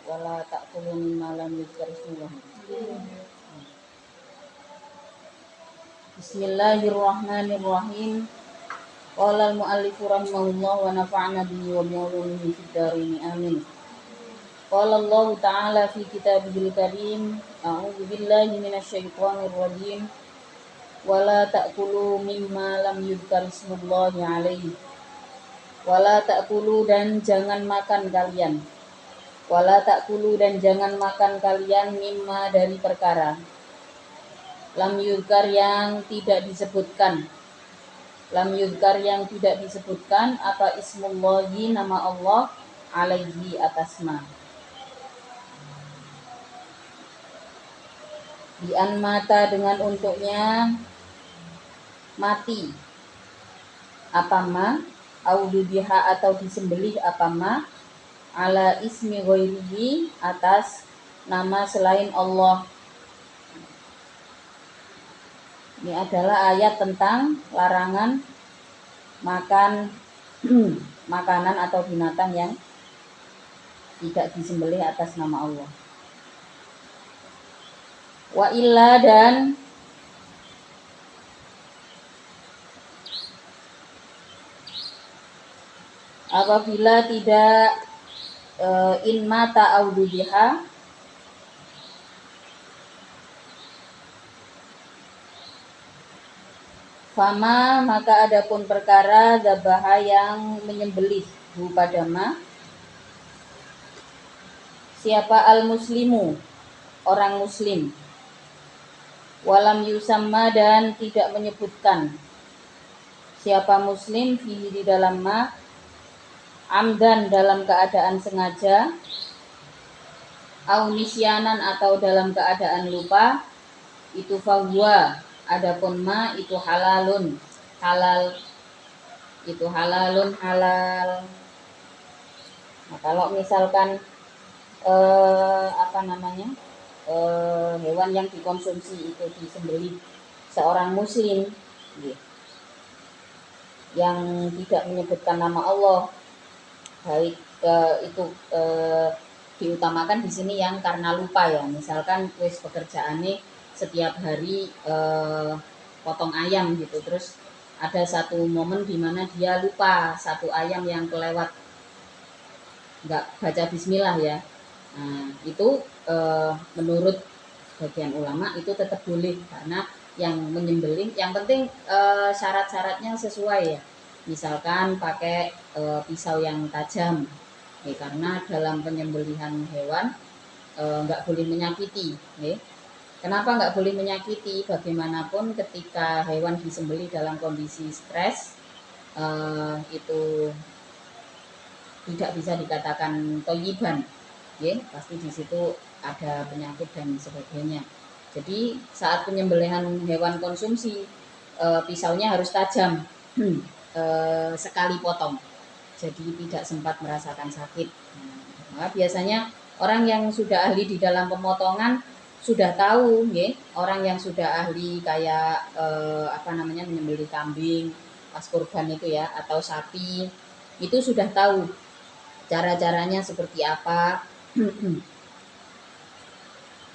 wala ta'kulu mimma lam yuzkar ismullah. Bismillahirrahmanirrahim. Qala al-mu'allifu rahimahullah wa nafa'na bihi wa bi'ulumihi fid dharain amin. Qala Allah ta'ala fi kitabihil karim, a'udzu billahi minasyaitonir rajim. Wala ta'kulu mimma lam yuzkar ismullahi alaihi. Wala ta'kulu dan jangan makan kalian. Wala ta'kulu dan jangan makan kalian mimma dari perkara lam yuzkar yang tidak disebutkan. Lam yuzkar yang tidak disebutkan apa ismullahi nama Allah alaihi atasma. Bi'an mata dengan untuknya mati. Apa ma? Audubiha atau disembelih apa ma? Ala ismi ghairihi atas nama selain Allah. Ini adalah ayat tentang larangan makan makanan atau binatang yang tidak disembelih atas nama Allah. Wa illa dan apabila tidak in mata audubiha fama maka adapun perkara zabaha yang menyembelih pada ma siapa al-muslimu orang muslim walam yusamma dan tidak menyebutkan siapa muslim fihi di dalam ma amdan dalam keadaan sengaja au nisyanan atau dalam keadaan lupa itu fahuwa adapun ma itu halalun halal itu halalun halal. Nah, kalau misalkan hewan yang dikonsumsi itu disembelih seorang muslim yang tidak menyebutkan nama Allah, baik itu diutamakan di sini yang karena lupa ya, misalkan wis pekerjaannya setiap hari potong ayam gitu, terus ada satu momen di mana dia lupa satu ayam yang kelewat nggak baca bismillah ya. Nah, itu menurut bagian ulama itu tetap boleh karena yang menyembelih yang penting syarat-syaratnya sesuai ya. Misalkan pakai pisau yang tajam ya, karena dalam penyembelihan hewan nggak boleh menyakiti ya. Kenapa nggak boleh menyakiti? Bagaimanapun ketika hewan disembelih dalam kondisi stres itu tidak bisa dikatakan thayyiban ya, pasti di situ ada penyakit dan sebagainya. Jadi saat penyembelihan hewan konsumsi pisaunya harus tajam sekali potong, jadi tidak sempat merasakan sakit. Nah, biasanya orang yang sudah ahli di dalam pemotongan sudah tahu ya, orang yang sudah ahli kayak menyembelih kambing pas kurban itu ya, atau sapi itu sudah tahu cara-caranya seperti apa.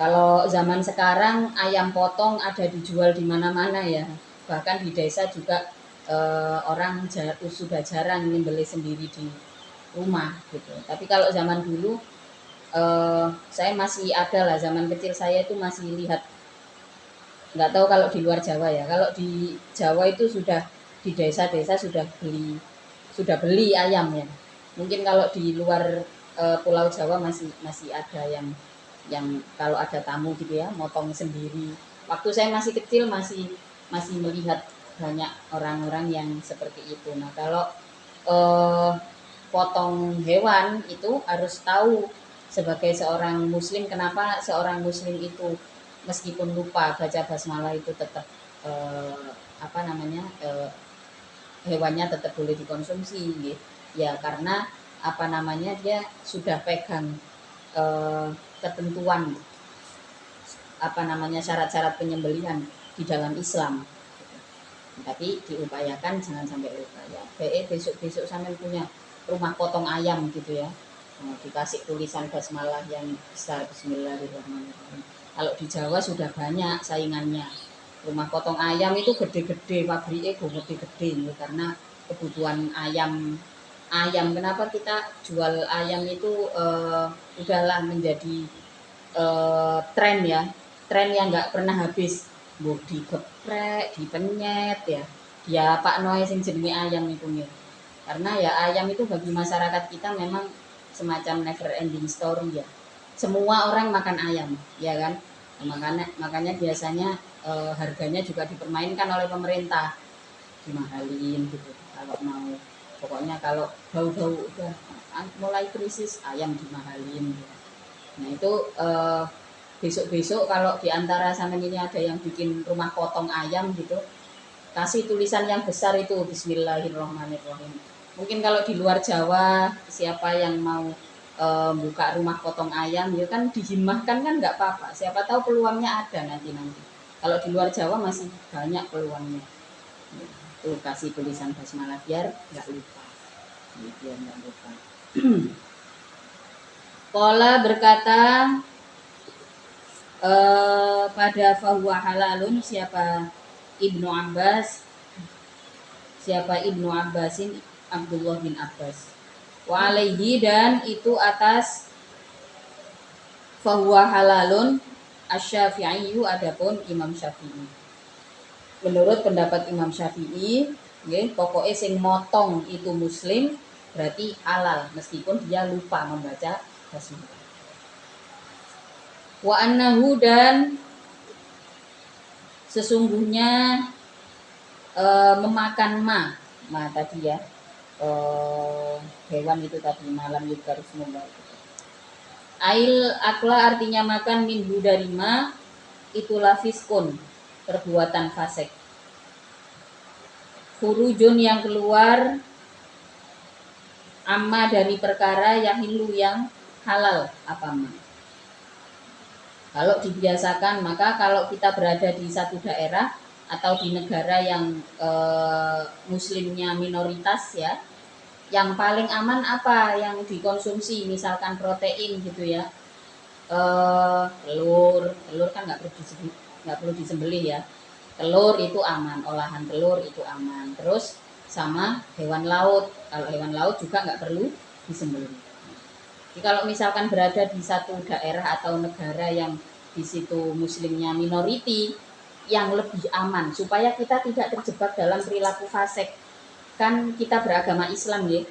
Kalau zaman sekarang ayam potong ada dijual di mana-mana ya, bahkan di desa juga orang sudah jarang nyembelih sendiri di rumah gitu. Tapi kalau zaman dulu saya masih ada lah, zaman kecil saya itu masih lihat, nggak tahu kalau di luar Jawa ya, kalau di Jawa itu sudah di desa-desa sudah beli ayam ya. Mungkin kalau di luar Pulau Jawa masih ada yang kalau ada tamu gitu ya motong sendiri. Waktu saya masih kecil masih melihat banyak orang-orang yang seperti itu. Nah, kalau potong hewan itu harus tahu sebagai seorang muslim, kenapa seorang muslim itu meskipun lupa baca basmalah itu tetap hewannya tetap boleh dikonsumsi gitu. Ya karena dia sudah pegang ketentuan syarat-syarat penyembelihan di dalam Islam. Tapi diupayakan jangan sampai lupa ya. Besok sampai punya rumah potong ayam gitu ya, dikasih tulisan basmalah yang besar, Bismillahirrahmanirrahim. Kalau di Jawa sudah banyak saingannya. Rumah potong ayam itu gede-gede, pabriknya gede-gede karena kebutuhan ayam. Kenapa kita jual ayam itu udahlah menjadi tren ya, tren yang nggak pernah habis. Bu digeprek, dipenyet ya. Ya Pak Noe sing jenenge ayam itu nih. Karena ya ayam itu bagi masyarakat kita memang semacam never ending story ya. Semua orang makan ayam, ya kan? Makanya biasanya harganya juga dipermainkan oleh pemerintah, dimahalin gitu. Kalau mau, pokoknya kalau bau-bau udah mulai krisis ayam dimahalin. Gitu. Nah itu besok-besok kalau diantara sama ini ada yang bikin rumah potong ayam gitu, kasih tulisan yang besar itu Bismillahirrahmanirrahim. Mungkin kalau di luar Jawa siapa yang mau buka rumah potong ayam ya kan dihimahkan kan nggak apa-apa, siapa tahu peluangnya ada nanti. Kalau di luar Jawa masih banyak peluangnya. Tuh kasih tulisan basmalah biar nggak lupa. Biar nggak lupa. Qala berkata pada fahuwa halalun, siapa Ibnu Abbasin, Abdullah bin Abbas. Wa alaihi, dan itu atas fahuwa halalun asy-Syafi'i, adapun Imam Syafi'i. Menurut pendapat Imam Syafi'i, pokoknya sing motong itu muslim berarti halal meskipun dia lupa membaca basmalah. Wa annahu, dan sesungguhnya memakan ma tadi ya, hewan itu tadi, malam yukarismullah. Ail akla artinya makan, minhu dari ma, itulah fiskun, perbuatan fasik. Furujun yang keluar, amma dari perkara, yahilu yang halal apa ma. Kalau dibiasakan, maka kalau kita berada di satu daerah atau di negara yang muslimnya minoritas ya, yang paling aman apa yang dikonsumsi, misalkan protein gitu ya, telur kan nggak perlu disembelih ya, telur itu aman, olahan telur itu aman. Terus sama hewan laut, kalau hewan laut juga nggak perlu disembelih. Jadi kalau misalkan berada di satu daerah atau negara yang di situ muslimnya minoriti, yang lebih aman supaya kita tidak terjebak dalam perilaku fasik. Kan kita beragama Islam ya,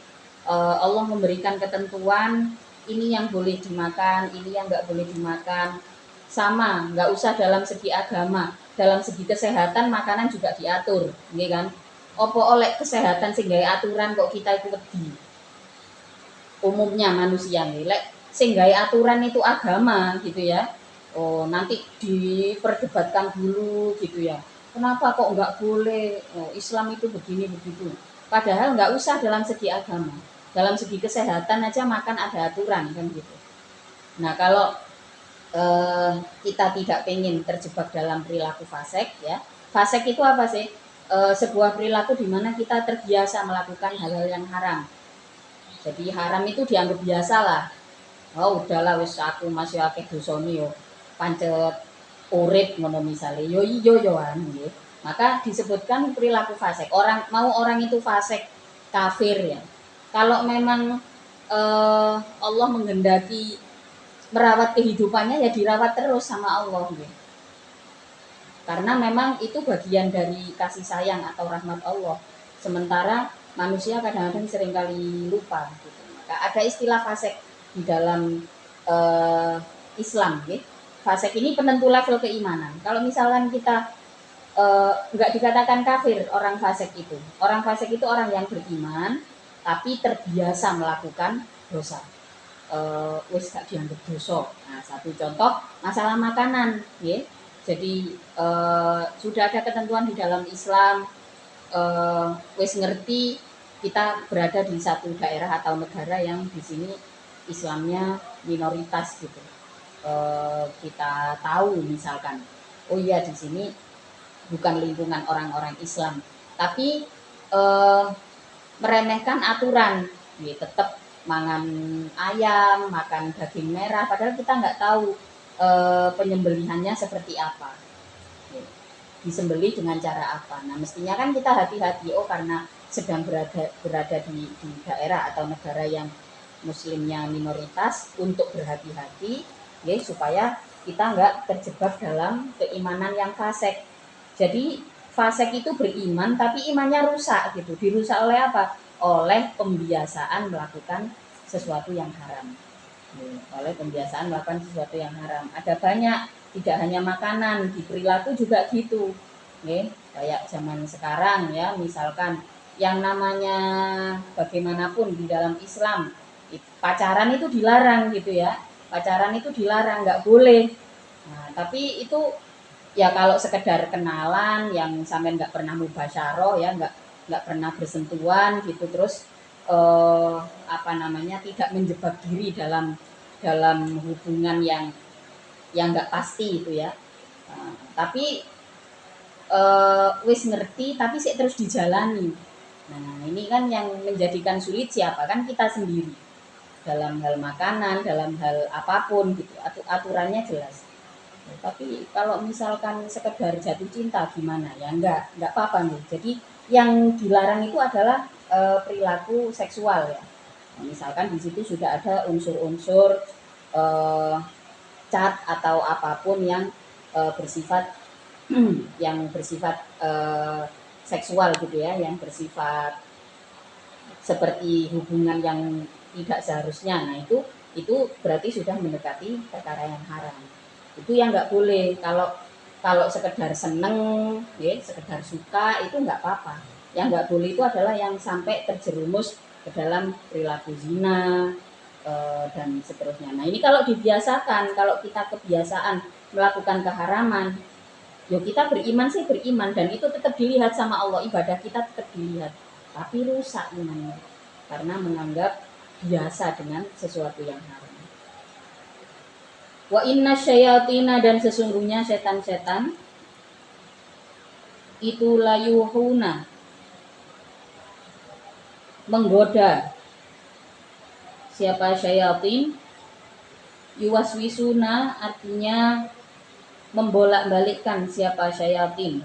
Allah memberikan ketentuan ini yang boleh dimakan, ini yang nggak boleh dimakan. Sama, nggak usah dalam segi agama, dalam segi kesehatan makanan juga diatur, ya kan? Opo oleh kesehatan sehingga aturan kok kita itu wedi. Umumnya manusia nilai sehingga aturan itu agama gitu ya. Oh nanti diperdebatkan dulu gitu ya. Kenapa kok nggak boleh? Oh, Islam itu begini begitu. Padahal nggak usah dalam segi agama, dalam segi kesehatan aja makan ada aturan kan gitu. Nah kalau kita tidak pengen terjebak dalam perilaku fasik ya. Fasik itu apa sih? Sebuah perilaku di mana kita terbiasa melakukan hal-hal yang haram. Jadi haram itu dianggap biasa lah. Oh udahlah wis aku masih akeh dosane yo. Pancet urip ngono misale. Yo iya yo nggih. Maka disebutkan perilaku fasik. Orang itu fasik, kafir ya. Kalau memang Allah menghendaki merawat kehidupannya ya dirawat terus sama Allah gitu. Karena memang itu bagian dari kasih sayang atau rahmat Allah. Sementara manusia kadang-kadang seringkali lupa gitu. Maka ada istilah fasik di dalam Islam gitu. Fasik ini penentu level keimanan. Kalau misalkan kita nggak dikatakan kafir orang fasik itu. Orang fasik itu orang yang beriman tapi terbiasa melakukan dosa. Wis gak dianggap dosa. Nah, satu contoh masalah makanan, ya. Jadi sudah ada ketentuan di dalam Islam, wis ngerti kita berada di satu daerah atau negara yang di sini Islamnya minoritas gitu. Kita tahu misalkan, oh iya di sini bukan lingkungan orang-orang Islam, tapi meremehkan aturan, ya, tetap mangan ayam, makan daging merah, padahal kita nggak tahu penyembelihannya seperti apa, disembeli dengan cara apa. Nah mestinya kan kita hati-hati, oh karena sedang berada di daerah atau negara yang muslimnya minoritas, untuk berhati-hati ya, supaya kita nggak terjebak dalam keimanan yang fasik. Jadi fasik itu beriman tapi imannya rusak gitu. Dirusak oleh apa? Oleh pembiasaan melakukan sesuatu yang haram. Oleh pembiasaan melakukan sesuatu yang haram. Ada banyak, tidak hanya makanan, di perilaku juga gitu. Kayak zaman sekarang ya, misalkan yang namanya bagaimanapun di dalam Islam, pacaran itu dilarang gitu ya. Pacaran itu dilarang, nggak boleh. Nah, tapi itu ya kalau sekedar kenalan yang sampean nggak pernah mubasyarah ya, nggak pernah bersentuhan gitu, terus apa namanya, tidak menjebak diri dalam hubungan yang nggak pasti itu ya. Tapi wis ngerti tapi sih terus dijalani. Nah ini kan yang menjadikan sulit siapa? Kan kita sendiri, dalam hal makanan, dalam hal apapun gitu, aturannya jelas. Tapi kalau misalkan sekedar jatuh cinta gimana ya, enggak apa-apa nih. Jadi yang dilarang itu adalah perilaku seksual ya. Nah, misalkan di situ sudah ada unsur-unsur eh, cat atau apapun yang bersifat yang bersifat seksual gitu ya, yang bersifat seperti hubungan yang tidak seharusnya. Nah itu berarti sudah mendekati perkara yang haram. Itu yang nggak boleh. Kalau sekedar seneng ya, sekedar suka, itu nggak apa-apa. Yang nggak boleh itu adalah yang sampai terjerumus ke dalam perilaku zina dan seterusnya. Nah ini kalau dibiasakan, kalau kita kebiasaan melakukan keharaman, ya kita beriman sih beriman, dan itu tetap dilihat sama Allah, ibadah kita tetap dilihat, tapi rusak imannya karena menganggap biasa dengan sesuatu yang haram. Wa inna syayatina, dan sesungguhnya setan-setan itu layuhuna, menggoda. Siapa syayatin? Yuwaswisuna, artinya membolak-balikkan siapa syayatin,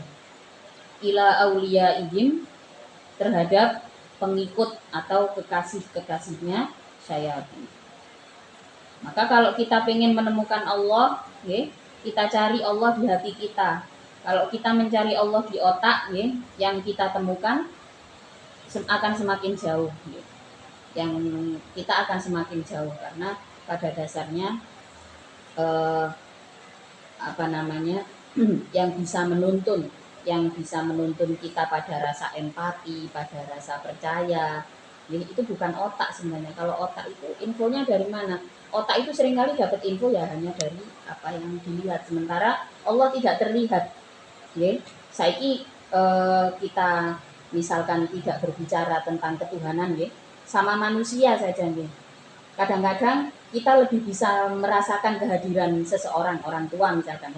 ila aulia ijim, terhadap pengikut atau kekasih-kekasihnya syayatin. Maka kalau kita ingin menemukan Allah, kita cari Allah di hati kita. Kalau kita mencari Allah di otak, yang kita temukan akan semakin jauh. Yang kita akan semakin jauh, karena pada dasarnya apa namanya, yang bisa menuntun kita pada rasa empati, pada rasa percaya. Jadi itu bukan otak sebenarnya. Kalau otak itu infonya dari mana? Otak itu seringkali dapat info ya hanya dari apa yang dilihat. Sementara Allah tidak terlihat. Saiki kita misalkan tidak berbicara tentang ketuhanan, sama manusia saja, kadang-kadang kita lebih bisa merasakan kehadiran seseorang, orang tua misalkan,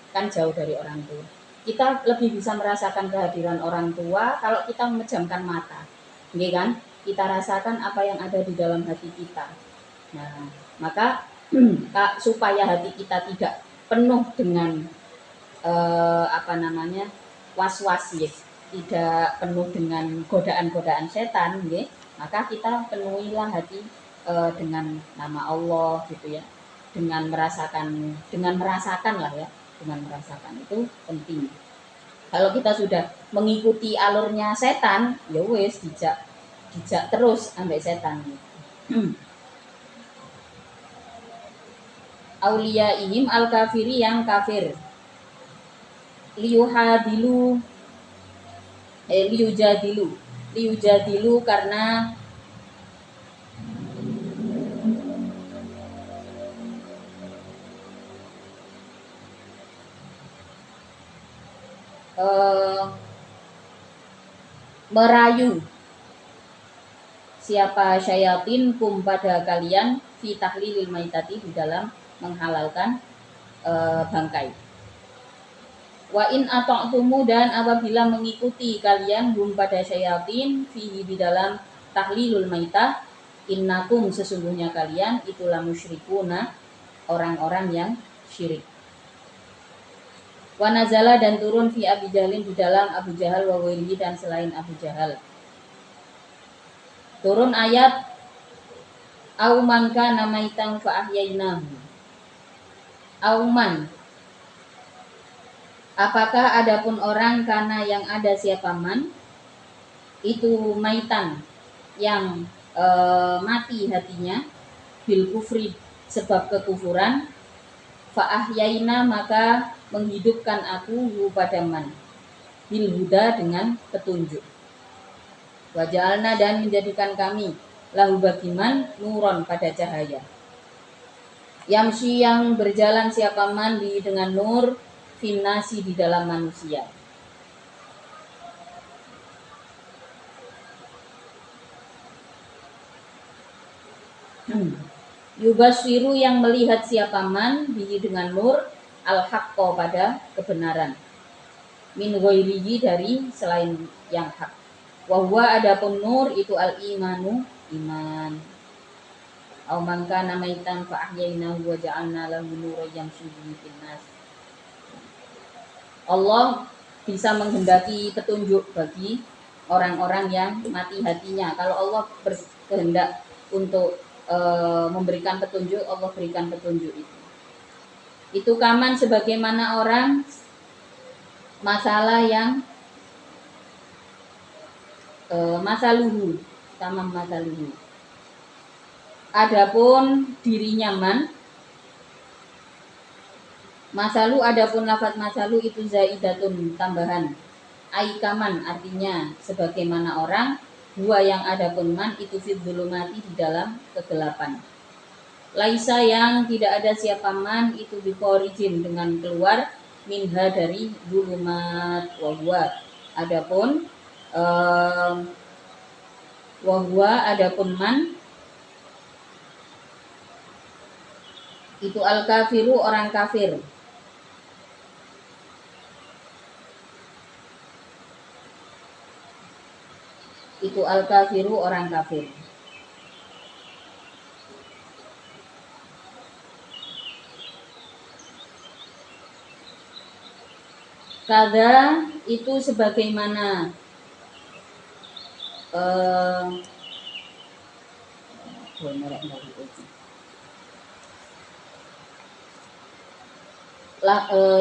kan jauh dari orang tua. Kita lebih bisa merasakan kehadiran orang tua kalau kita memejamkan mata, kan? Kita rasakan apa yang ada di dalam hati kita. Nah, maka supaya hati kita tidak penuh dengan apa namanya, was-was, tidak penuh dengan godaan-godaan setan, maka kita penuhilah hati dengan nama Allah gitu ya, dengan merasakan lah ya, dengan merasakan itu penting. Kalau kita sudah mengikuti alurnya setan, ya wes dijak terus sampai setan. Aulia ihim al kafiri, yang kafir. Liyuhadilu liyujadilu karena merayu siapa syayatin kum pada kalian fi tahlilil maitati, di dalam menghalalkan bangkai. Wa in ata'tumu, dan apabila mengikuti kalian hum pada syayatin fihi, di dalam tahlilul maitah, innakum sesungguhnya kalian itulah musyrikuna, orang-orang yang syirik. Wa nazala dan turun fi Abi Jahlin di dalam Abu Jahal wa ghairihi dan selain Abu Jahal. Turun ayat au man kana maitan fa ahyainahu. Auman, apakah adapun orang kana yang ada siapa man itu maitan yang mati hatinya bil kufri sebab kekufuran fa ahyaina maka menghidupkan aku pada man bil huda dengan petunjuk. Wajalna dan menjadikan kami lahu bagiman nuron pada cahaya. Yamsi yang berjalan siapa mandi dengan nur finasi di dalam manusia. Yubaswiru yang melihat siapa man bihi dengan nur al-haqqo pada kebenaran. Min ghairihi dari selain yang hak. Wa huwa adapun nur itu al-imanu iman. Au man kana maitan fa ahyaynahu wa ja'alna lahu nuran yamshi bihi fin-nas. Allah bisa menghendaki petunjuk bagi orang-orang yang mati hatinya. Kalau Allah berkehendak untuk memberikan petunjuk, Allah berikan petunjuk itu. Itu kaman sebagaimana orang masalah yang masaluhu, tamam masaluhu. Adapun dirinya man, masalu adapun lafaz masalu itu zaidatun tambahan. Aikaman artinya sebagaimana orang, dua yang adapun man itu fid dzulumati di dalam kegelapan. Laisa yang tidak ada siapa man itu bikhorijin dengan keluar minha dari dzulumat wahwa. Adapun wahwa adapun man itu al-kafiru orang kafir. Itu al-kafiru orang kafir. Kada itu sebagaimana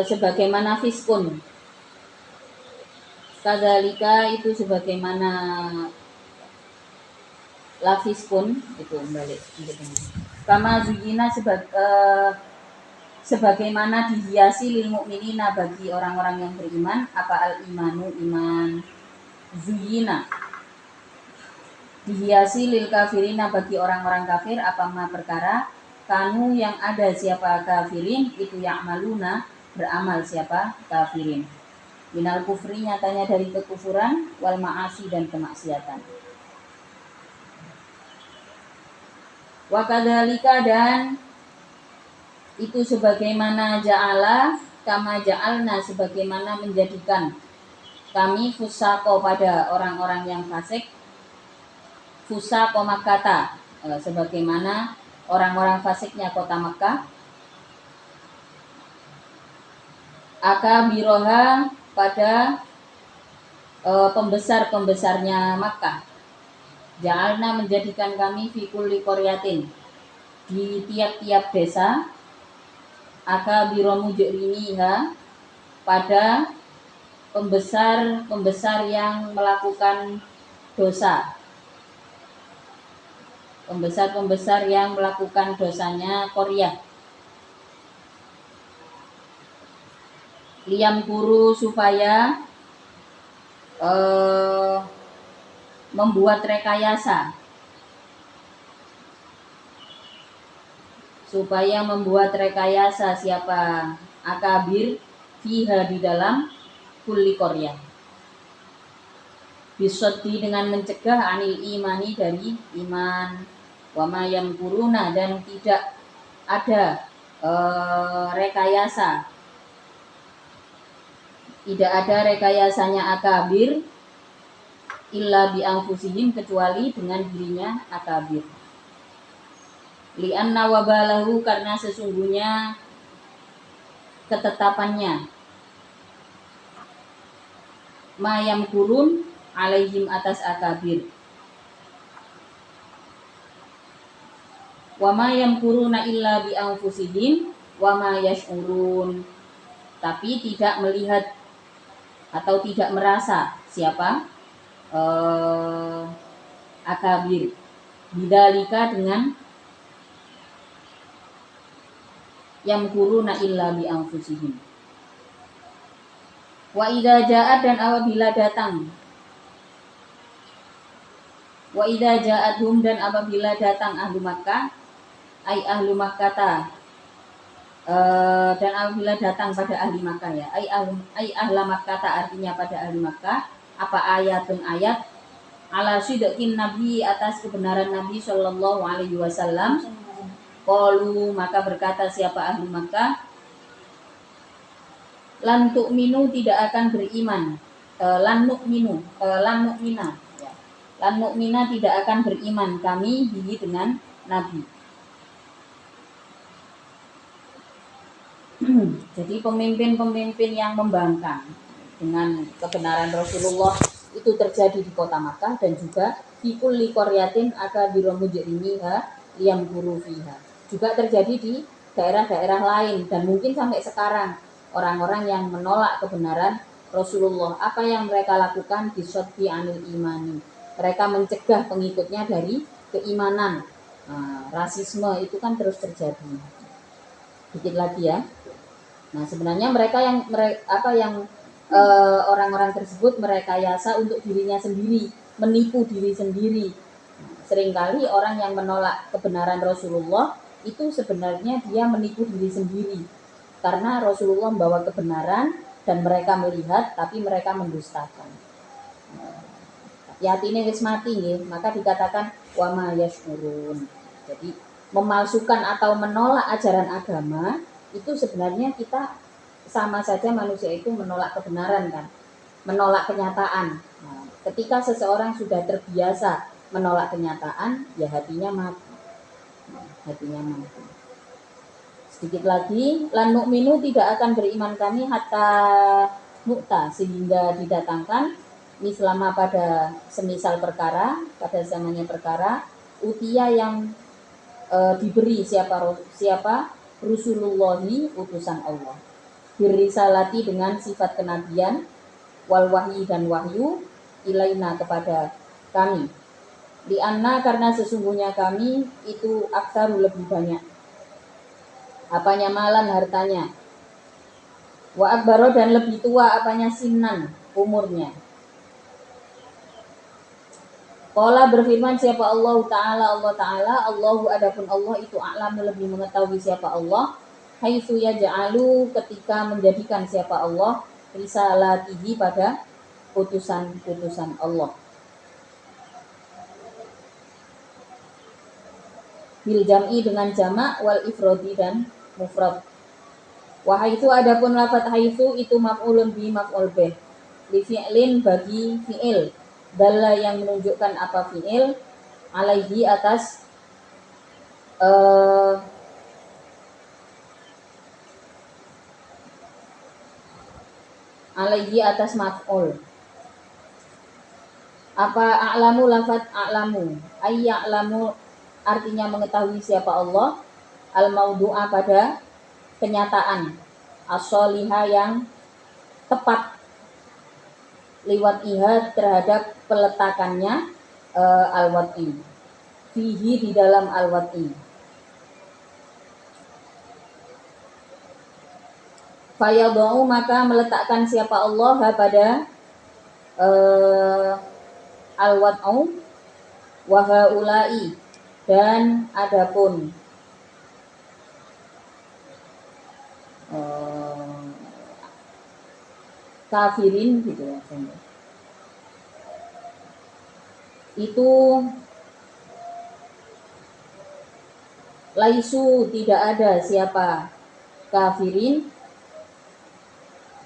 sebagaimana fiskun. Kadzalika itu sebagaimana lafiskun itu balik kama zuyina sebagaimana dihiasi lil mukminina bagi orang-orang yang beriman apa al imanu iman zuyina dihiasi lil kafirina bagi orang-orang kafir apa ma perkara kanu yang ada siapa kafirin itu ya'maluna beramal siapa kafirin minal kufri nyatanya dari kekufuran wal ma'asi dan kemaksiatan. Wa kadzalika dan itu sebagaimana ja'ala kama ja'alna sebagaimana menjadikan kami fusaqo pada orang-orang yang fasik fusaqo Makkah sebagaimana orang-orang fasiknya kota Makkah akabiroha pada pembesar-pembesarnya Makkah. Ja'alna menjadikan kami fi kulli qaryatin di tiap-tiap desa akabiro mujrimiha pada pembesar-pembesar yang melakukan dosa. Pembesar-pembesar yang melakukan dosanya Korea. Liam guru supaya membuat rekayasa siapa akabir fiha di dalam kulli qaryah bisoddi dengan mencegah anil imani dari iman wama yang kuruna dan tidak ada rekayasanya akabir illa bi anfusihim kecuali dengan dirinya akabir. Li'anna wabalahu, karena sesungguhnya ketetapannya, mayam kurun alaihim, atas akabir, wa ma yamkuruna illa bi anfusihim wa ma yash'urun, tapi tidak melihat atau tidak merasa siapa akabir, bidzalika, dengan yamkuruna illa bi anfusihim. Wa idza ja'at, dan apabila datang, wa idza ja'athum, dan apabila datang ahlu Makkah, ai ahlu Makkata, dan apabila datang pada ahli Makkah, ya, ai ahla Makkata, artinya pada ahli Makkah, apa ayatun ayat, ala sidqin nabi, atas kebenaran Nabi sallallahu alaihi wasallam, qalu, maka berkata siapa ahli Makkah, lan tu'minu, tidak akan beriman, lan nu'mina, ya. Lan nu'mina, tidak akan beriman kami bihi, dengan Nabi. Jadi pemimpin-pemimpin yang membangkang dengan kebenaran Rasulullah itu terjadi di kota Makkah, dan juga di kulli qaryatin akabiru mujrimiha liyamkuru fiha, juga terjadi di daerah-daerah lain, dan mungkin sampai sekarang orang-orang yang menolak kebenaran Rasulullah, apa yang mereka lakukan? Bisaddi anil imani, mereka mencegah pengikutnya dari keimanan. Rasisme itu kan terus terjadi. Dikit lagi ya. Nah, sebenarnya mereka yang orang-orang tersebut merekayasa untuk dirinya sendiri, menipu diri sendiri. Seringkali orang yang menolak kebenaran Rasulullah itu sebenarnya dia menipu diri sendiri, karena Rasulullah membawa kebenaran dan mereka melihat, tapi mereka mendustakan. Yatine wis mati nggih, maka dikatakan wa ma yashurun. Jadi memalsukan atau menolak ajaran agama itu sebenarnya kita sama saja, manusia itu menolak kebenaran kan, menolak kenyataan. Nah, ketika seseorang sudah terbiasa menolak kenyataan, ya hatinya mati. Sedikit lagi, lan nu'minu, tidak akan beriman kami, hatta nu'ta, sehingga didatangkan, selama pada semisal perkara, pada zamannya perkara, utia, yang diberi siapa Rasulullahi, utusan Allah, birisalati, dengan sifat kenabian, wal wahyi, dan wahyu, ilaina, kepada kami, lianna, karena sesungguhnya kami itu aksaru, lebih banyak apanya, malan, hartanya, wa akbaro, dan lebih tua apanya, sinan, umurnya. Qala, berfirman siapa Allah Ta'ala, Allahu, adapun Allah itu a'lamu, lebih mengetahui siapa Allah, haitsu yaj'alu, ketika menjadikan siapa Allah, risalatihi, pada utusan Allah. Bil jam'i, dengan jamak, wal ifrodi, dan mufrad. Wa haitsu, adapun lafaz haitsu itu maf'ulun bi maf'ul bih, li fi'lin, bagi fi'il, dalla, yang menunjukkan apa fi'il, alaihi, atas alaihi, atas maf'ul. Apa a'lamu, lafaz a'lamu, ay ya'lamu, artinya mengetahui siapa Allah, al maudhu'a, pada kenyataan, as-sholihah, yang tepat, liwat iha, terhadap peletakannya, al-wat'i, fihi, di dalam al-wat'i. Fayadau, maka meletakkan siapa Allah pada al-wat'u, wa haula'i, dan adapun kafirin, gitu ya, itu laisu, tidak ada siapa kafirin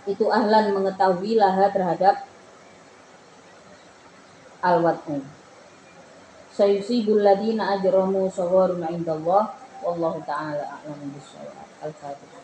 itu ahlan, mengetahui, laha, terhadap al-wat'u, sayusibul ladina ajramu sawarun 'indallah wallahu ta'ala a'lamu bissawab. Al-Fatihah.